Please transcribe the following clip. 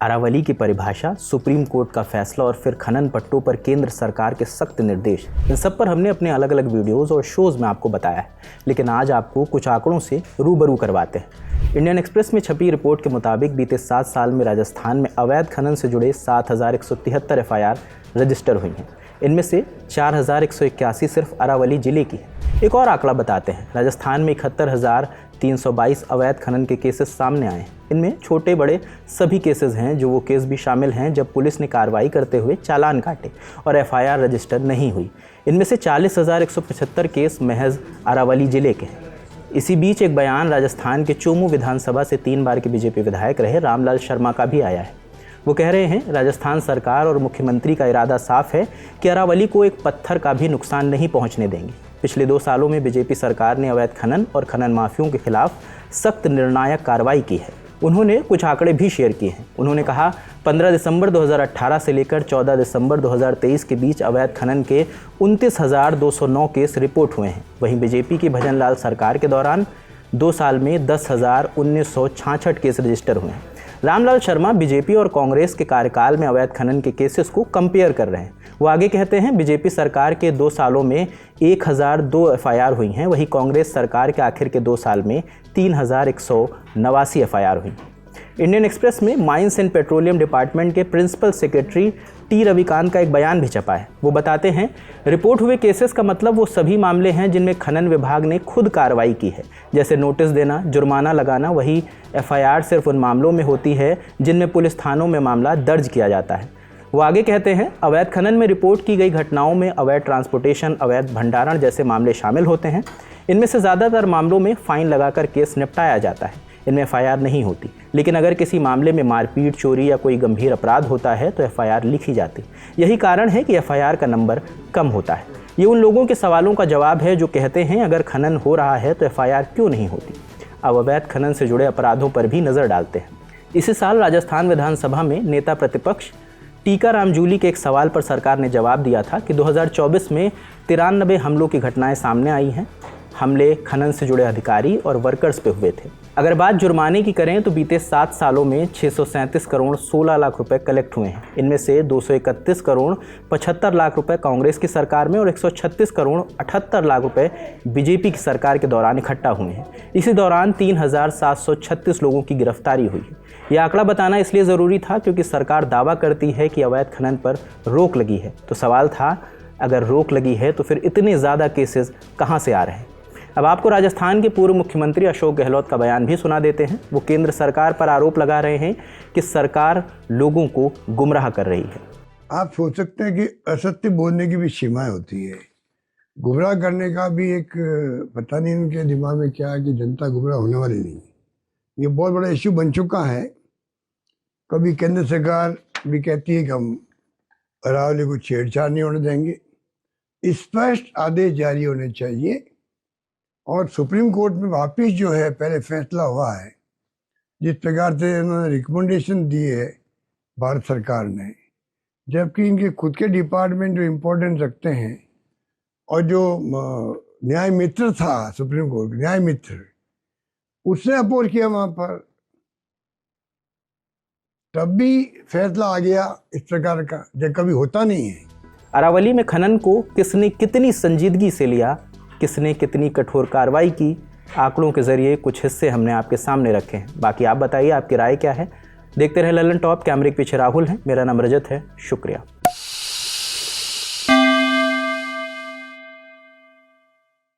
अरावली की परिभाषा, supreme court का फैसला और फिर खनन पट्टों पर केंद्र सरकार के सख्त निर्देश, इन सब पर हमने अपने अलग अलग वीडियोस और शोज़ में आपको बताया है। लेकिन आज आपको कुछ आंकड़ों से रूबरू करवाते हैं। इंडियन एक्सप्रेस में छपी रिपोर्ट के मुताबिक बीते 7 साल में राजस्थान में अवैध खनन से जुड़े 7173 FIR रजिस्टर हुई हैं। इनमें से 4181 सिर्फ अरावली जिले की है। एक और आंकड़ा बताते हैं, राजस्थान में 71,322 अवैध खनन के केसेस सामने आए हैं। इनमें छोटे बड़े सभी केसेस हैं, जो वो केस भी शामिल हैं जब पुलिस ने कार्रवाई करते हुए चालान काटे और FIR रजिस्टर नहीं हुई। इनमें से 40,175 केस महज अरावली जिले के हैं। इसी बीच एक बयान राजस्थान के चोमू विधानसभा से 3 बार के बीजेपी विधायक रहे रामलाल शर्मा का भी आया है। वो कह रहे हैं, राजस्थान सरकार और मुख्यमंत्री का इरादा साफ है कि अरावली को एक पत्थर का भी नुकसान नहीं पहुंचने देंगे। पिछले 2 सालों में बीजेपी सरकार ने अवैध खनन और खनन माफियों के खिलाफ सख्त निर्णायक कार्रवाई की है। उन्होंने कुछ आंकड़े भी शेयर किए हैं। उन्होंने कहा, 15 दिसंबर 2018 से लेकर 14 दिसंबर 2023 के बीच अवैध खनन के 29,209 केस रिपोर्ट हुए हैं। वहीं बीजेपी की भजन लाल सरकार के दौरान 2 साल में 10,1966 केस रजिस्टर हुए हैं। रामलाल शर्मा बीजेपी और कांग्रेस के कार्यकाल में अवैध खनन के केसेस को कंपेयर कर रहे हैं। वो आगे कहते हैं, बीजेपी सरकार के 2 सालों में 1002 FIR हुई हैं, वहीं कांग्रेस सरकार के आखिर के 2 साल में 3189 FIR हुई। इंडियन एक्सप्रेस में माइंस एंड पेट्रोलियम डिपार्टमेंट के प्रिंसिपल सेक्रेटरी टी रविकांत का एक बयान भी छपा है। वो बताते हैं, रिपोर्ट हुए केसेस का मतलब वो सभी मामले हैं जिनमें खनन विभाग ने खुद कार्रवाई की है, जैसे नोटिस देना, जुर्माना लगाना। वही FIR सिर्फ उन मामलों में होती है जिनमें पुलिस थानों में मामला दर्ज किया जाता है। वो आगे कहते हैं, अवैध खनन में रिपोर्ट की गई घटनाओं में अवैध ट्रांसपोर्टेशन, अवैध भंडारण जैसे मामले शामिल होते हैं। इनमें से ज़्यादातर मामलों में फ़ाइन लगाकर केस निपटाया जाता है, इनमें FIR नहीं होती। लेकिन अगर किसी मामले में मारपीट, चोरी या कोई गंभीर अपराध होता है तो FIR लिखी जाती। यही कारण है कि FIR का नंबर कम होता है। ये उन लोगों के सवालों का जवाब है जो कहते हैं, अगर खनन हो रहा है तो FIR क्यों नहीं होती। अब अवैध खनन से जुड़े अपराधों पर भी नज़र डालते हैं। इसी साल राजस्थान विधानसभा में नेता प्रतिपक्ष टीकाराम जूली के एक सवाल पर सरकार ने जवाब दिया था कि 2024 में 93 हमलों की घटनाएं सामने आई हैं। हमले खनन से जुड़े अधिकारी और वर्कर्स पे हुए थे। अगर बात जुर्माने की करें तो बीते 7 सालों में 637 करोड़ 16 लाख रुपए कलेक्ट हुए हैं। इनमें से 231 करोड़ 75 लाख रुपए कांग्रेस की सरकार में और 136 करोड़ 78 लाख रुपए बीजेपी की सरकार के दौरान इकट्ठा हुए हैं। इसी दौरान 3,736 लोगों की गिरफ्तारी हुई है। यह आंकड़ा बताना इसलिए ज़रूरी था क्योंकि सरकार दावा करती है कि अवैध खनन पर रोक लगी है। तो सवाल था, अगर रोक लगी है तो फिर इतने ज़्यादा केसेस कहाँ से आ रहे हैं। अब आपको राजस्थान के पूर्व मुख्यमंत्री अशोक गहलोत का बयान भी सुना देते हैं। वो केंद्र सरकार पर आरोप लगा रहे हैं कि सरकार लोगों को गुमराह कर रही है। आप सोच सकते हैं कि असत्य बोलने की भी सीमाएं होती है, गुमराह करने का भी एक पता नहीं इनके दिमाग में क्या है कि जनता गुमराह होने वाली नहीं है। ये बहुत बड़ा इश्यू बन चुका है। कभी केंद्र सरकार भी कहती है कि हम अरावली को छेड़छाड़ नहीं होने देंगे। स्पष्ट आदेश जारी होने चाहिए और सुप्रीम कोर्ट में वापिस जो है पहले फैसला हुआ है, जिस प्रकार से उन्होंने रिकमेंडेशन दी है भारत सरकार ने, जबकि इनके खुद के डिपार्टमेंट जो इम्पोर्टेंस रखते हैं और जो न्याय मित्र था सुप्रीम कोर्ट न्याय मित्र, उसने अपोज किया वहां पर, तब भी फैसला आ गया इस प्रकार का, जब कभी होता नहीं है। अरावली में खनन को किसने कितनी संजीदगी से लिया, किसने कितनी कठोर कार्रवाई की, आंकड़ों के जरिए कुछ हिस्से हमने आपके सामने रखे हैं। बाकी आप बताइए, आपकी राय क्या है। देखते रहे ललन टॉप। कैमरे के पीछे राहुल हैं, मेरा नाम रजत है। शुक्रिया।